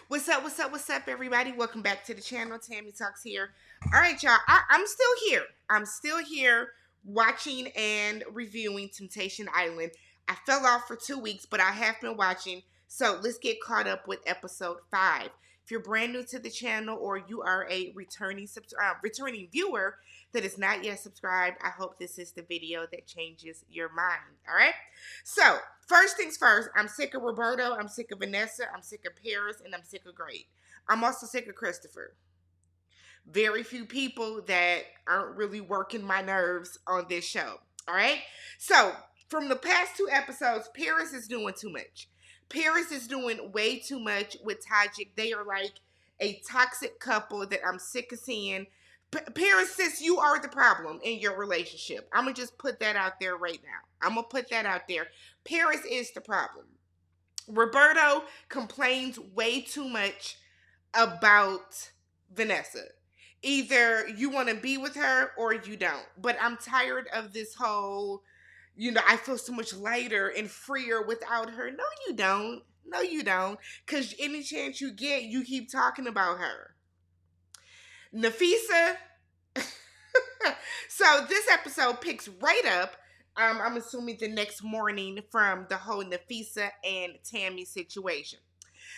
What's up, everybody? Welcome back to the channel. Tammy Talks here. All right, y'all. I'm still here. I'm still here watching and reviewing Temptation Island. I fell off for 2 weeks, but I have been watching. So let's get caught up with episode 5. If you're brand new to the channel or you are a returning viewer that is not yet subscribed, I hope this is the video that changes your mind. All right. So first things first, I'm sick of Roberto, I'm sick of Vanessa, I'm sick of Paris, and I'm sick of Great. I'm also sick of Christopher. Very few people that aren't really working my nerves on this show. All right. So from the past 2 episodes, Paris is doing too much. Paris is doing way too much with Tajik. They are like a toxic couple that I'm sick of seeing. Paris, sis, you are the problem in your relationship. I'm going to just put that out there right now. I'm going to put that out there. Paris is the problem. Roberto complains way too much about Vanessa. Either you want to be with her or you don't. But I'm tired of this whole, I feel so much lighter and freer without her. No, you don't. No, you don't. Because any chance you get, you keep talking about her. Nafisa. So this episode picks right up, I'm assuming the next morning, from the whole Nafisa and Tammy situation.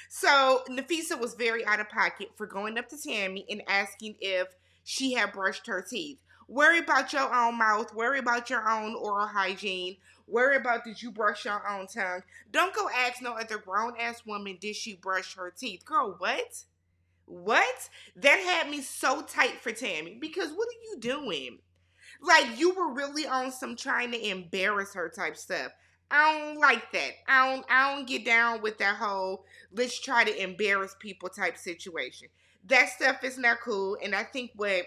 So Nafisa was very out of pocket for going up to Tammy and asking if she had brushed her teeth. Worry about your own mouth. Worry about your own oral hygiene. Worry about, did you brush your own tongue? Don't go ask no other grown-ass woman, did she brush her teeth? Girl, what? What? That had me so tight for Tammy. Because what are you doing? Like, you were really on some trying to embarrass her type stuff. I don't like that. I don't get down with that whole let's try to embarrass people type situation. That stuff is not cool. And I think what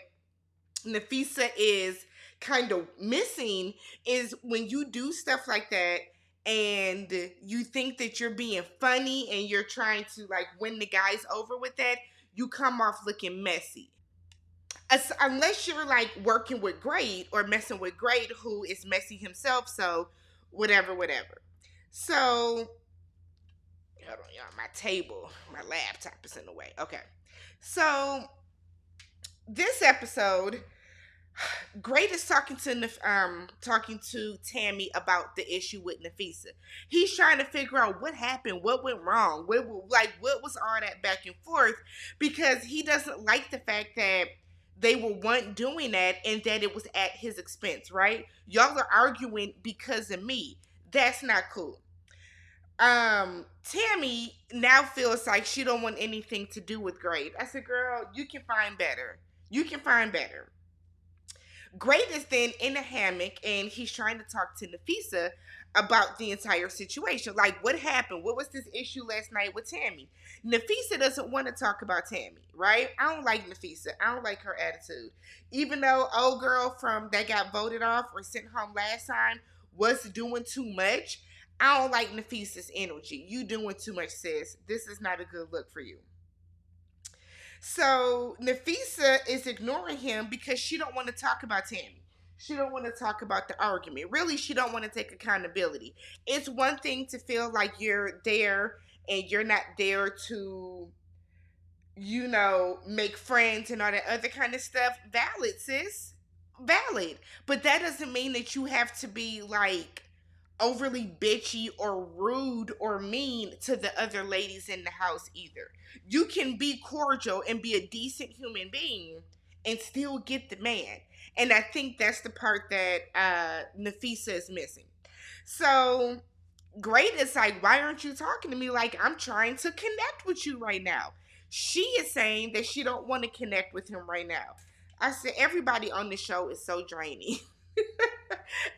Nafisa is kind of missing is when you do stuff like that and you think that you're being funny and you're trying to like win the guys over with that, you come off looking messy. Unless you're like working with Great or messing with Great, who is messy himself, so whatever. So, hold on, y'all, my table, my laptop is in the way. Okay, so this episode, Great is talking to Tammy about the issue with Nafisa. He's trying to figure out what happened, what went wrong, what was all that back and forth, because he doesn't like the fact that they were doing that and that it was at his expense, right? Y'all are arguing because of me. That's not cool. Tammy now feels like she don't want anything to do with Great. I said, girl, you can find better. You can find better. Great is then in a hammock and he's trying to talk to Nafisa about the entire situation. Like, what happened? What was this issue last night with Tammy? Nafisa doesn't want to talk about Tammy, right? I don't like Nafisa. I don't like her attitude. Even though old girl that got voted off or sent home last time was doing too much, I don't like Nafisa's energy. You doing too much, sis. This is not a good look for you. So Nafisa is ignoring him because she don't want to talk about Tammy. She don't want to talk about the argument. Really, she don't want to take accountability. It's one thing to feel like you're there and you're not there to, make friends and all that other kind of stuff. Valid, sis. Valid. But that doesn't mean that you have to be like overly bitchy or rude or mean to the other ladies in the house either. You can be cordial and be a decent human being and still get the man. And I think that's the part that Nafisa is missing. So Great is like, why aren't you talking to me? Like, I'm trying to connect with you right now. She is saying that she don't want to connect with him right now. I said, everybody on the show is so draining.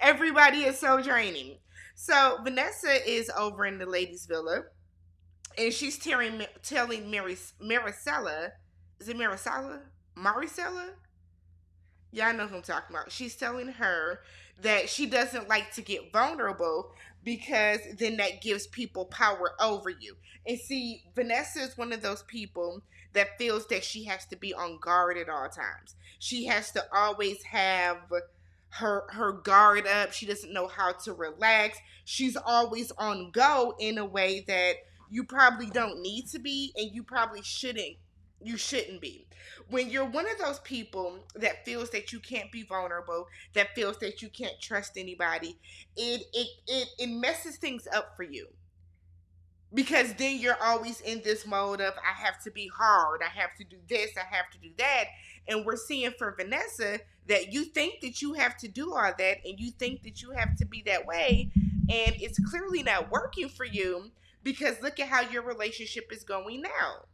Everybody is so draining. So Vanessa is over in the ladies' villa, and she's telling Maricela, is it Maricela? Maricela? Yeah, I know who I'm talking about. She's telling her that she doesn't like to get vulnerable because then that gives people power over you. And see, Vanessa is one of those people that feels that she has to be on guard at all times. She has to always have her guard up. She doesn't know how to relax. She's always on go in a way that you probably don't need to be, and you shouldn't be. When you're one of those people that feels that you can't be vulnerable, that feels that you can't trust anybody, it messes things up for you, because then you're always in this mode of, I have to be hard, I have to do this, I have to do that. And we're seeing for Vanessa that you think that you have to do all that, and you think that you have to be that way, and it's clearly not working for you, because look at how your relationship is going now.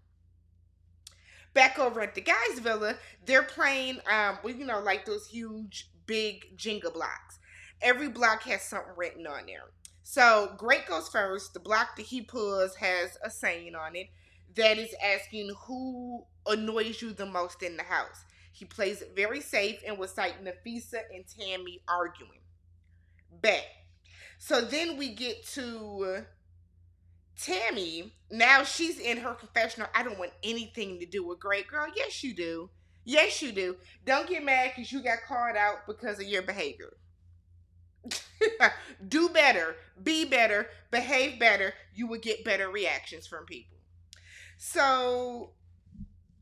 Back over at the guys' villa, they're playing, well, like those huge, big Jenga blocks. Every block has something written on there. So Great goes first. The block that he pulls has a saying on it that is asking who annoys you the most in the house. He plays it very safe and was like Nafisa and Tammy arguing. Bet. So then we get to Tammy. Now she's in her confessional. I don't want anything to do with Great. Girl, yes you do. Yes you do. Don't get mad because you got called out because of your behavior. Do better, be better, behave better. You will get better reactions from people. So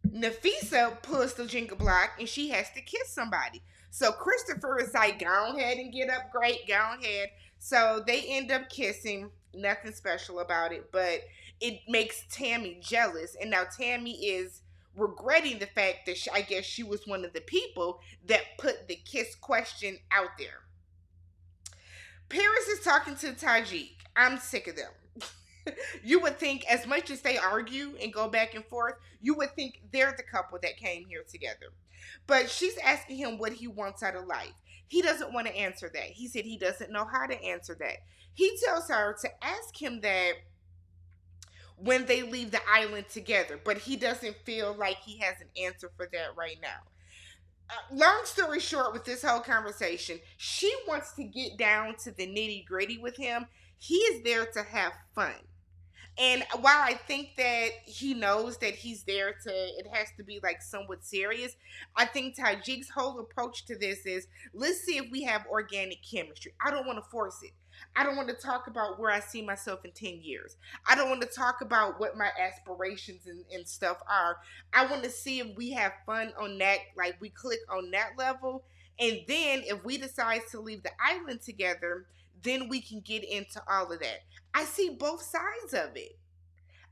Nafisa pulls the Jenga block and she has to kiss somebody. So Christopher is like, go ahead and get up, Great, go ahead. So they end up kissing. Nothing special about it, but it makes Tammy jealous. And now Tammy is regretting the fact that I guess she was one of the people that put the kiss question out there. Paris is talking to Tajik. I'm sick of them. You would think, as much as they argue and go back and forth, you would think they're the couple that came here together. But she's asking him what he wants out of life. He doesn't want to answer that. He said he doesn't know how to answer that. He tells her to ask him that when they leave the island together, but he doesn't feel like he has an answer for that right now. Long story short, with this whole conversation, she wants to get down to the nitty gritty with him. He is there to have fun. And while I think that he knows that he's there to, it has to be like somewhat serious, I think Tajik's whole approach to this is, let's see if we have organic chemistry. I don't want to force it. I don't want to talk about where I see myself in 10 years. I don't want to talk about what my aspirations and stuff are. I want to see if we have fun on that, like we click on that level. And then if we decide to leave the island together, then we can get into all of that. I see both sides of it.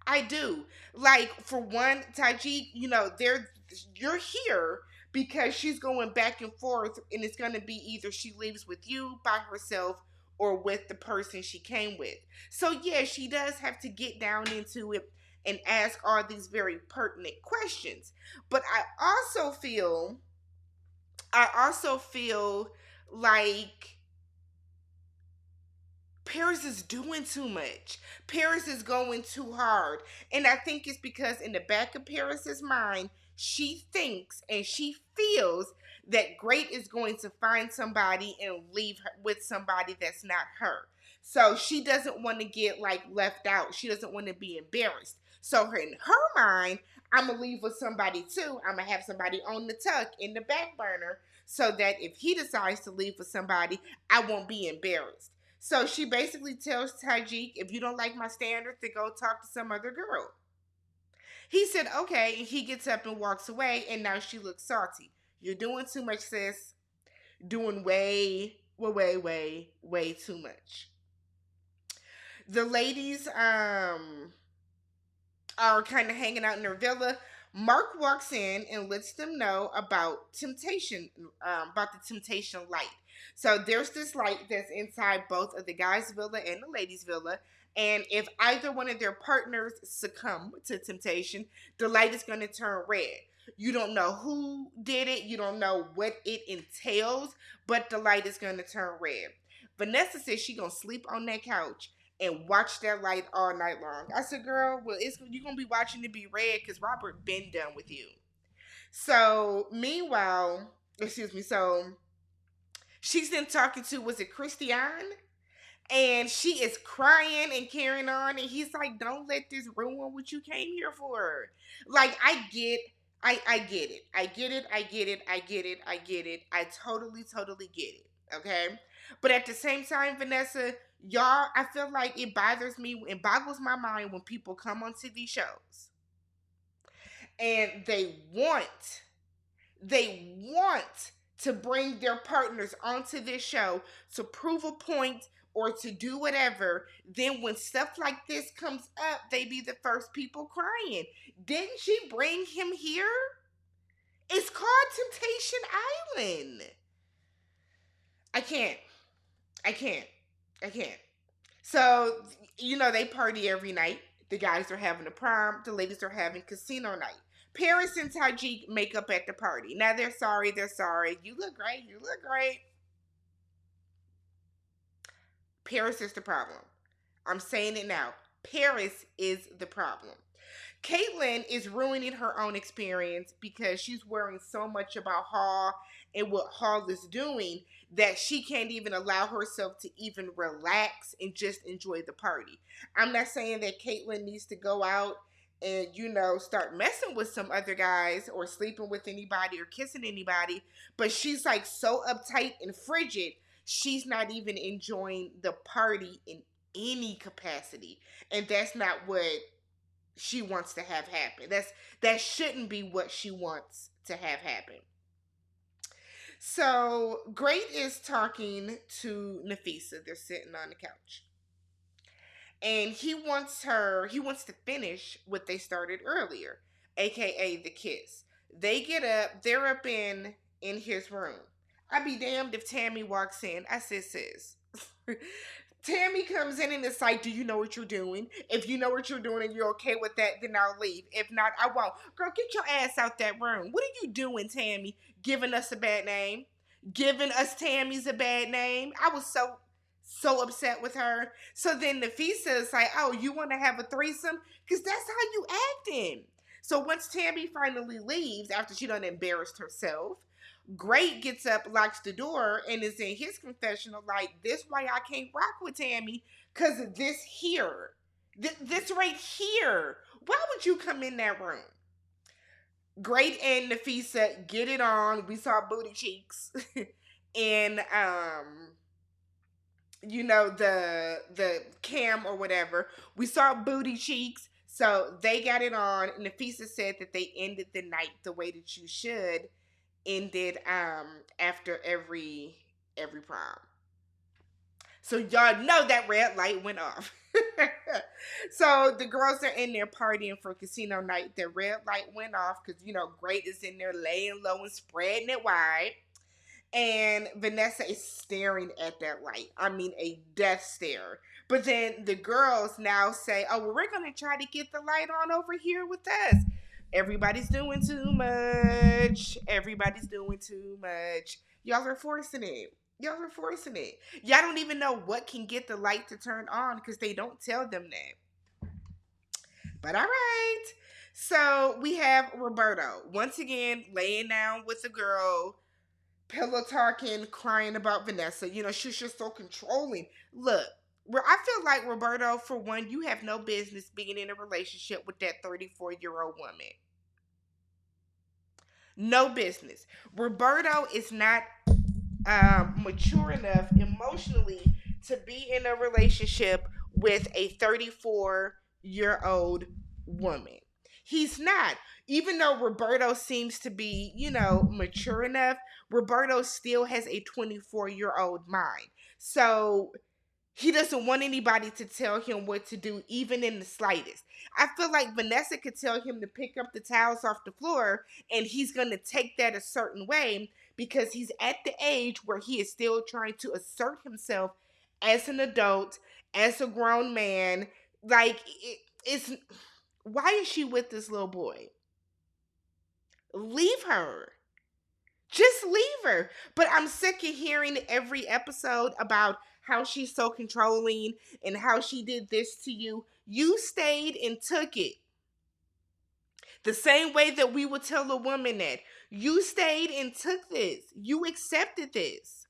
I do. Like, for one, Tajik, you're here because she's going back and forth, and it's going to be either she leaves with you by herself or with the person she came with. So yeah, she does have to get down into it and ask all these very pertinent questions. But I also feel like Paris is doing too much. Paris is going too hard. And I think it's because in the back of Paris's mind, she thinks and she feels that Great is going to find somebody and leave her with somebody that's not her. So she doesn't want to get like left out. She doesn't want to be embarrassed. So in her mind, I'm going to leave with somebody too. I'm going to have somebody on the tuck in the back burner so that if he decides to leave with somebody, I won't be embarrassed. So she basically tells Tajik, if you don't like my standards, then go talk to some other girl. He said, okay, and he gets up and walks away, and now she looks salty. You're doing too much, sis. Doing way too much. The ladies are kind of hanging out in their villa. Mark walks in and lets them know about about the temptation light. So there's this light that's inside both of the guys' villa and the ladies' villa. And if either one of their partners succumb to temptation, the light is going to turn red. You don't know who did it. You don't know what it entails, but the light is going to turn red. Vanessa says she's going to sleep on that couch and watch that light all night long. I said, girl, well, you're going to be watching it be red because Robert been done with you. So, meanwhile, so she's then talking to, was it Christiane? And she is crying and carrying on. And he's like, don't let this ruin what you came here for. Like, I get it. I get it. I get it. I totally get it. Okay? But at the same time, Vanessa, Y'all, I feel like it bothers me, it boggles my mind when people come onto these shows and they want to bring their partners onto this show to prove a point or to do whatever. Then when stuff like this comes up, they be the first people crying. Didn't she bring him here? It's called Temptation Island. I can't. I can't. I can't. So, they party every night. The guys are having a prom. The ladies are having casino night. Paris and Tajik make up at the party. Now they're sorry. They're sorry. You look great. You look great. Paris is the problem. I'm saying it now. Paris is the problem. Caitlyn is ruining her own experience because she's worrying so much about Hall and what Hall is doing that she can't even allow herself to even relax and just enjoy the party. I'm not saying that Caitlyn needs to go out and, start messing with some other guys or sleeping with anybody or kissing anybody, but she's like so uptight and frigid, she's not even enjoying the party in any capacity. And that's not what she wants to have happen. That shouldn't be what she wants to have happen. So Great is talking to Nafisa. They're sitting on the couch. And he wants to finish what they started earlier, aka the kiss. They get up, they're up in his room. I'd be damned if Tammy walks in. I said, sis. Tammy comes in and it's like, do you know what you're doing? If you know what you're doing and you're okay with that, then I'll leave. If not, I won't. Girl, get your ass out that room. What are you doing, Tammy? Giving us a bad name? Giving us Tammy's a bad name? I was so upset with her. So then Nafisa is like, oh, you want to have a threesome? Because that's how you acting. So once Tammy finally leaves, after she done embarrassed herself, Great gets up, locks the door, and is in his confessional like, this why I can't rock with Tammy, because of this here. This right here. Why would you come in that room? Great and Nafisa get it on. We saw booty cheeks. And the cam or whatever. We saw booty cheeks. So they got it on. Nafisa said that they ended the night the way that you should. Ended after every prom. So y'all know that red light went off. So the girls are in there partying for casino night. The red light went off because Great is in there laying low and spreading it wide. And Vanessa is staring at that light. I mean, a death stare. But then the girls now say, oh, well, we're going to try to get the light on over here with us. Everybody's doing too much. Everybody's doing too much. Y'all are forcing it. Y'all are forcing it. Y'all don't even know what can get the light to turn on because they don't tell them that. But all right. So we have Roberto once again laying down with the girl, pillow talking, crying about Vanessa. She's just so controlling. Look, I feel like Roberto, for one, you have no business being in a relationship with that 34-year-old woman. No business. Roberto is not mature enough emotionally to be in a relationship with a 34-year-old woman. He's not. Even though Roberto seems to be, mature enough, Roberto still has a 24-year-old mind. So he doesn't want anybody to tell him what to do, even in the slightest. I feel like Vanessa could tell him to pick up the towels off the floor, and he's going to take that a certain way because he's at the age where he is still trying to assert himself as an adult, as a grown man. Like, it's why is she with this little boy? Leave her. Just leave her. But I'm sick of hearing every episode about how she's so controlling and how she did this to you. You stayed and took it. The same way that we would tell a woman that. You stayed and took this. You accepted this.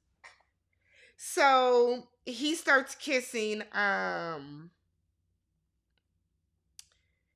So he starts kissing,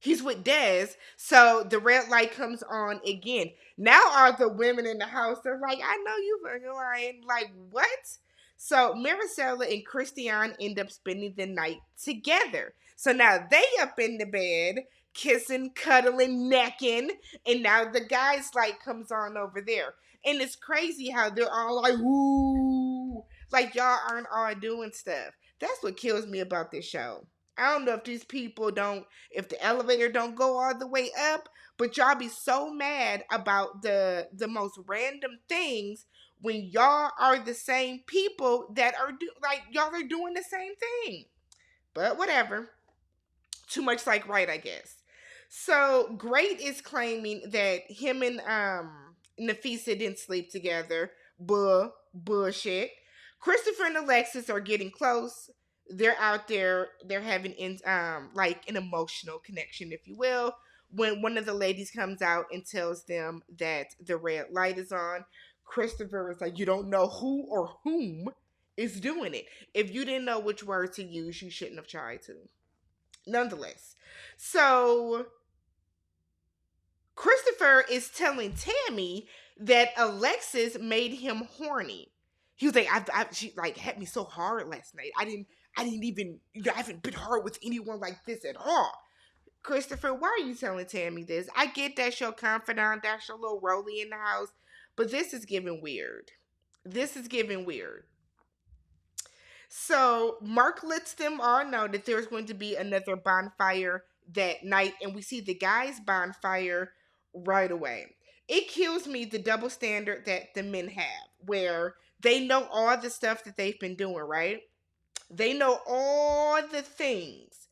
he's with Des, so the red light comes on again. Now all the women in the house are like, I know you fucking lying. Like, what? So Maricela and Christian end up spending the night together. So now they up in the bed, kissing, cuddling, necking, and now the guys like comes on over there. And it's crazy how they're all like, woo, like y'all aren't all doing stuff. That's what kills me about this show. I don't know if these people don't, if the elevator don't go all the way up, but y'all be so mad about the most random things when y'all are the same people that are like y'all are doing the same thing. But whatever. Too much like right, I guess. So Great is claiming that him and Nafisa didn't sleep together. Bullshit. Christopher and Alexis are getting close. They're out there. They're having like an emotional connection, if you will. When one of the ladies comes out and tells them that the red light is on, Christopher is like, "You don't know who or whom is doing it. If you didn't know which word to use, you shouldn't have tried to." Nonetheless, so Christopher is telling Tammy that Alexis made him horny. He was like, she like had me so hard last night. I didn't even, I haven't been hard with anyone like this at all." Christopher, why are you telling Tammy this? I get that's your confidant, that's your little Rolly in the house, but this is giving weird. This is giving weird. So Mark lets them all know that there's going to be another bonfire that night, and we see the guys' bonfire right away. It kills me the double standard that the men have, where they know all the stuff that they've been doing, right? They know all of the things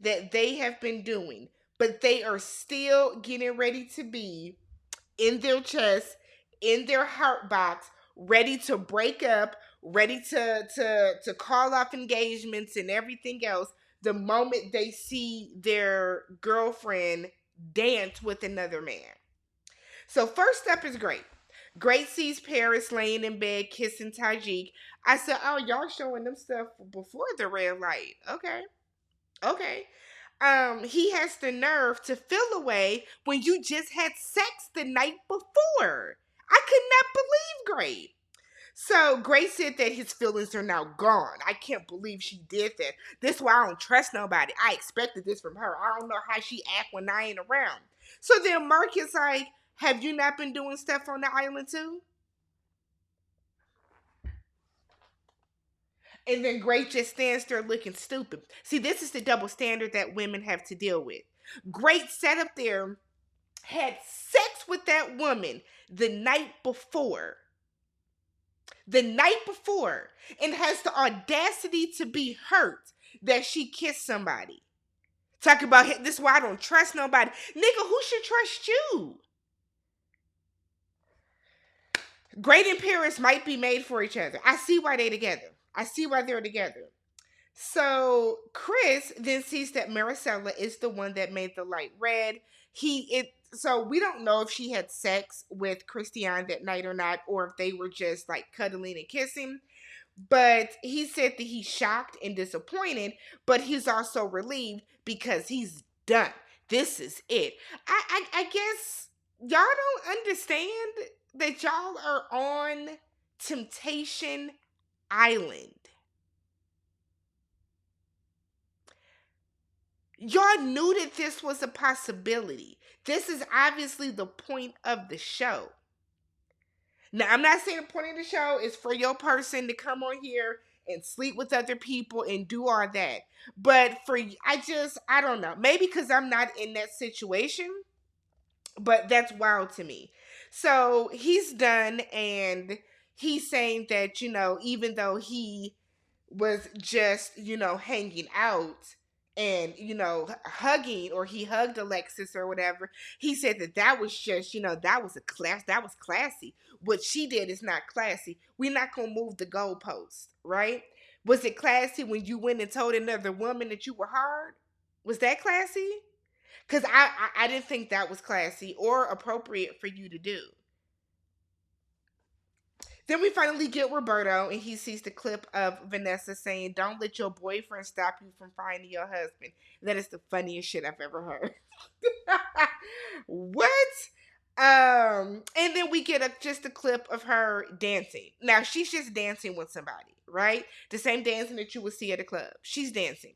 that they have been doing, but they are still getting ready to be in their chest, in their heart box, ready to break up, ready to call off engagements and everything else the moment they see their girlfriend dance with another man. So first up is Great. Great sees Paris laying in bed kissing Tajik. I said, "Oh, y'all showing them stuff before the red light. Okay. Okay." He has the nerve to feel away when you just had sex the night before. I could not believe Great. So Grace said that his feelings are now gone. I can't believe she did that. This is why I don't trust nobody. I expected this from her. I don't know how she act when I ain't around. So then Mark is like, "Have you not been doing stuff on the island too?" And then Grace just stands there looking stupid. See, this is the double standard that women have to deal with. Grace sat up there, had sex with that woman the night before. The night before, and has the audacity to be hurt that she kissed somebody. Talk about this is why I don't trust nobody. Nigga, who should trust you? Great and Paris might be made for each other. I see why they together. I see why they're together. So Chris then sees that Maricela is the one that made the light red. So we don't know if she had sex with Christian that night or not, or if they were just like cuddling and kissing. But he said that he's shocked and disappointed, but he's also relieved because he's done. This is it. I guess y'all don't understand that y'all are on Temptation Island. Y'all knew that this was a possibility. This is obviously the point of the show. Now, I'm not saying the point of the show is for your person to come on here and sleep with other people and do all that. But I don't know. Maybe because I'm not in that situation, but that's wild to me. So he's done, and he's saying that, even though he was just, hanging out and, hugging, or he hugged Alexis or whatever, he said that was just, that was classy. What she did is not classy. We're not going to move the goalposts, right? Was it classy when you went and told another woman that you were hard? Was that classy? Because I didn't think that was classy or appropriate for you to do. Then we finally get Roberto, and he sees the clip of Vanessa saying, "Don't let your boyfriend stop you from finding your husband." That is the funniest shit I've ever heard. What? And then we get just a clip of her dancing. Now she's just dancing with somebody, right? The same dancing that you would see at a club. She's dancing.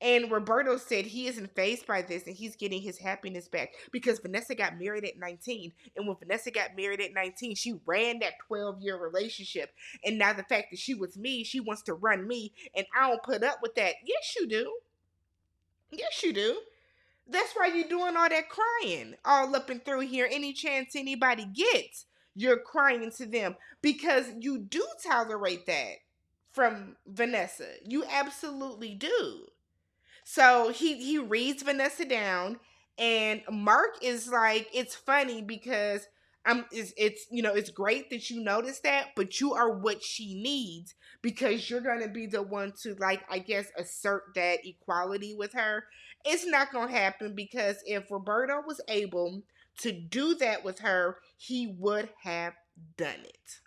And Roberto said he isn't phased by this and he's getting his happiness back because Vanessa got married at 19. And when Vanessa got married at 19, she ran that 12-year relationship. And now the fact that she was me, she wants to run me, and I don't put up with that. Yes, you do. Yes, you do. That's why you're doing all that crying all up and through here. Any chance anybody gets, you're crying to them because you do tolerate that from Vanessa. You absolutely do. So he reads Vanessa down, and Mark is like, it's funny because it's it's great that you notice that, but you are what she needs because you're gonna be the one to, like, I guess, assert that equality with her. It's not gonna happen because if Roberto was able to do that with her, he would have done it.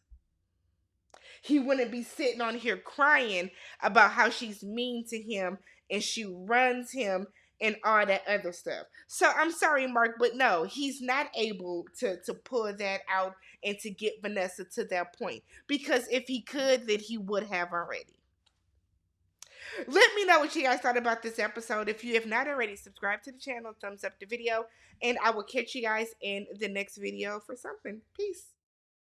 He wouldn't be sitting on here crying about how she's mean to him and she runs him and all that other stuff. So I'm sorry, Mark, but no, he's not able to pull that out and to get Vanessa to that point. Because if he could, then he would have already. Let me know what you guys thought about this episode. If you have not already, subscribe to the channel, thumbs up the video, and I will catch you guys in the next video for something. Peace.